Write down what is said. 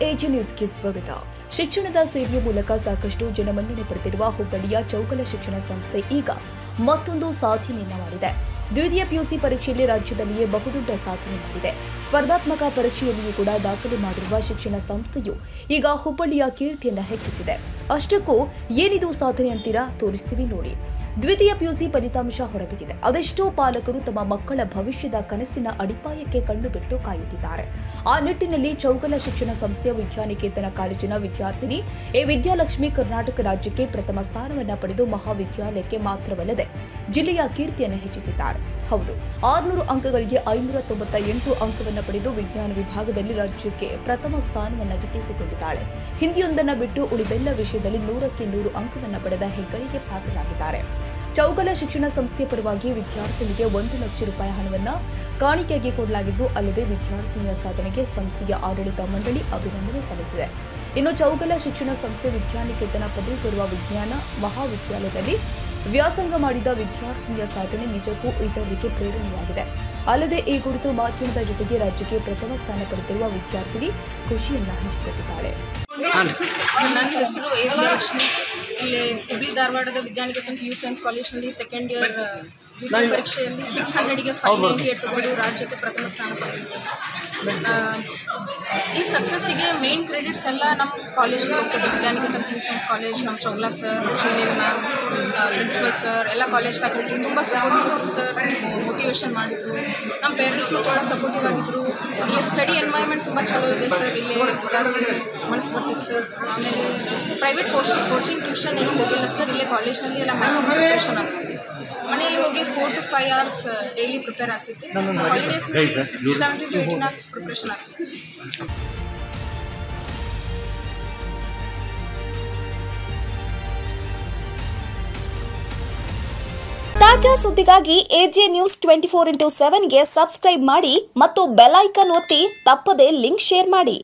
AG ನ್ಯೂಸ್ಗೆ ಸ್ವಾಗತ. ಶಿಕ್ಷಣದ ಸೇವೆಯ ಮೂಲಕ ಸಾಕಷ್ಟು ಜನಮನ್ನಣೆ ಪಡೆದಿರುವ ಹುಬ್ಬಳ್ಳಿಯ ಚೌಗಲ ಶಿಕ್ಷಣ ಸಂಸ್ಥೆ ಈಗ ಮತ್ತೊಂದು ಸಾಧನೆಯನ್ನ ಮಾಡಿದೆ. ದ್ವಿತೀಯ ಪಿಯುಸಿ ಪರೀಕ್ಷೆಯಲ್ಲಿ ರಾಜ್ಯದಲ್ಲಿಯೇ ಬಹುದೊಡ್ಡ ಸಾಧನೆ ಮಾಡಿದೆ. ಸ್ಪರ್ಧಾತ್ಮಕ ಪರೀಕ್ಷೆಯಲ್ಲಿಯೂ ಕೂಡ ದಾಖಲೆ ಮಾಡಿರುವ ಶಿಕ್ಷಣ ಸಂಸ್ಥೆಯು ಈಗ ಹುಬ್ಬಳ್ಳಿಯ ಕೀರ್ತಿಯನ್ನ ಹೆಚ್ಚಿಸಿದೆ. ಅಷ್ಟಕ್ಕೂ ಏನಿದು ಸಾಧನೆ ಅಂತೀರಾ? ತೋರಿಸ್ತೀವಿ ನೋಡಿ. ದ್ವಿತೀಯ ಪಿಯುಸಿ ಫಲಿತಾಂಶ ಹೊರಬಿದ್ದಿದೆ. ಅದೆಷ್ಟೋ ಪಾಲಕರು ತಮ್ಮ ಮಕ್ಕಳ ಭವಿಷ್ಯದ ಕನಸಿನ ಅಡಿಪಾಯಕ್ಕೆ ಕಣ್ಣು ಬಿಟ್ಟು ಕಾಯುತ್ತಿದ್ದಾರೆ. ಆ ನಿಟ್ಟಿನಲ್ಲಿ ಚೌಗಲ ಶಿಕ್ಷಣ ಸಂಸ್ಥೆಯ ವಿದ್ಯಾನಿಕೇತನ ಕಾಲೇಜಿನ ವಿದ್ಯಾರ್ಥಿನಿ ವಿದ್ಯಾಲಕ್ಷ್ಮಿ ಕರ್ನಾಟಕ ರಾಜ್ಯಕ್ಕೆ ಪ್ರಥಮ ಸ್ಥಾನವನ್ನ ಪಡೆದು ಮಹಾವಿದ್ಯಾಲಯಕ್ಕೆ ಮಾತ್ರವಲ್ಲದೆ ಜಿಲ್ಲೆಯ ಕೀರ್ತಿಯನ್ನು ಹೆಚ್ಚಿಸಿದ್ದಾರೆ. ಹೌದು, 600 ಅಂಕಗಳಿಗೆ 598 ಅಂಕವನ್ನು ಪಡೆದು ವಿಜ್ಞಾನ ವಿಭಾಗದಲ್ಲಿ ರಾಜ್ಯಕ್ಕೆ ಪ್ರಥಮ ಸ್ಥಾನವನ್ನು ಗಿಟ್ಟಿಸಿಕೊಂಡಿದ್ದಾಳೆ. ಹಿಂದಿಯೊಂದನ್ನು ಬಿಟ್ಟು ಉಳಿದೆಲ್ಲ ವಿಷಯದಲ್ಲಿ 100ಕ್ಕೆ 100 ಅಂಕವನ್ನು ಪಡೆದ ಹೆಗ್ಗಳಿಕೆ ಪಾತ್ರರಾಗಿದ್ದಾರೆ. ಚೌಗಲ ಶಿಕ್ಷಣ ಸಂಸ್ಥೆಯ ಪರವಾಗಿ ವಿದ್ಯಾರ್ಥಿನಿಗೆ 1 ಲಕ್ಷ ರೂಪಾಯಿ ಹಣವನ್ನು ಕಾಣಿಕೆಯಾಗಿ ಕೊಡಲಾಗಿದ್ದು, ಅಲ್ಲದೆ ವಿದ್ಯಾರ್ಥಿನಿಯ ಸಾಧನೆಗೆ ಸಂಸ್ಥೆಯ ಆಡಳಿತ ಮಂಡಳಿ ಅಭಿನಂದನೆ ಸಲ್ಲಿಸಿದೆ. ಇನ್ನು ಚೌಗಲ ಶಿಕ್ಷಣ ಸಂಸ್ಥೆ ವಿದ್ಯಾನಿಕೇತನ ಪದವಿ ಪೂರ್ವ ವಿಜ್ಞಾನ ಮಹಾವಿದ್ಯಾಲಯದಲ್ಲಿ ವ್ಯಾಸಂಗ ಮಾಡಿದ ವಿದ್ಯಾರ್ಥಿನಿಯ ಸಾಧನೆ ನಿಜಕ್ಕೂ ಇತರರಿಗೆ ಪ್ರೇರಣೆಯಾಗಿದೆ. ಅಲ್ಲದೆ ಈ ಕುರಿತು ಮಾಧ್ಯಮದ ಜೊತೆಗೆ ರಾಜ್ಯಕ್ಕೆ ಪ್ರಥಮ ಸ್ಥಾನ ಪಡೆದಿರುವ ವಿದ್ಯಾರ್ಥಿನಿ ಖುಷಿಯನ್ನ ಹಂಚಿಕೊಂಡಿದ್ದಾಳೆ. ನನ್ನ ಹೆಸರು ವಿದ್ಯಾಲಕ್ಷ್ಮಿ. ಇಲ್ಲಿ ಹುಬ್ಳಿ ಧಾರವಾಡದ ವಿದ್ಯಾನಿಕೇತನ PU ಸೈನ್ಸ್ ಕಾಲೇಜಿನಲ್ಲಿ ಸೆಕೆಂಡ್ ಇಯರ್ ದ್ವಿತೀಯ ಪರೀಕ್ಷೆಯಲ್ಲಿ 600ಗೆ 598 ತಗೊಂಡು ರಾಜ್ಯಕ್ಕೆ ಪ್ರಥಮ ಸ್ಥಾನ ಪಡೆದಿದ್ದೆ. ಈ ಸಕ್ಸಸ್ಸಿಗೆ ಮೇನ್ ಕ್ರೆಡಿಟ್ಸ್ ಎಲ್ಲ ನಮ್ಮ ಕಾಲೇಜಿಗೆ ಹೋಗ್ತದೆ. ವಿದ್ಯಾನಿಕೇತನ PU ಸೈನ್ಸ್ ಕಾಲೇಜ್, ನಮ್ಮ Chougala sir, Sridevi ma'am, principal sir, ಎಲ್ಲ ಕಾಲೇಜ್ ಫ್ಯಾಕಲ್ಟಿ ತುಂಬ ಸಪೋರ್ಟಿವ್ ಇದ್ದರು ಸರ್. ಮೋಟಿವೇಶನ್ ಮಾಡಿದರು. ನಮ್ಮ ಪೇರೆಂಟ್ಸ್ನು ಕೂಡ ಸಪೋರ್ಟಿವ್ ಆಗಿದ್ದರು. ಇಲ್ಲಿ ಸ್ಟಡಿ ಎನ್ವೈರ್ಮೆಂಟ್ ತುಂಬ ಚಲೋ ಇದೆ ಸರ್. ಇಲ್ಲೇ ಓದೋಕ್ಕೆ ಮನಸ್ಸು ಬರ್ತಿತ್ತು ಸರ್. ಆಮೇಲೆ ಪ್ರೈವೇಟ್ ಕೋಚಿಂಗ್ ಟ್ಯೂಷನ್ ಏನೂ ಹೋಗಿಲ್ಲ ಸರ್. ಇಲ್ಲೇ ಕಾಲೇಜ್ನಲ್ಲಿ ಎಲ್ಲ ಮ್ಯಾಕ್ಸಿಮಮ್ ಪ್ರಿಪ್ರೇಷನ್ ಆಗ್ತಿದೆ. ಮನೆಯಲ್ಲಿ ಹೋಗಿ 4 to 5 hours ಡೈಲಿ ಪ್ರಿಪೇರ್ ಆಗ್ತಿತ್ತು. ಹಾಲಿಡೇಸ್ 17 to 18 hours ಪ್ರಿಪ್ರೇಷನ್ ಆಗ್ತಿತ್ತು. ತಾಜಾ ಸುದ್ದಿಗಾಗಿ ಎಜೆ ನ್ಯೂಸ್ 24/7ಗೆ ಸಬ್ಸ್ಕ್ರೈಬ್ ಮಾಡಿ ಮತ್ತು ಬೆಲ್ ಐಕಾನ್ ಒತ್ತಿ ತಪ್ಪದೇ ಲಿಂಕ್ ಶೇರ್ ಮಾಡಿ.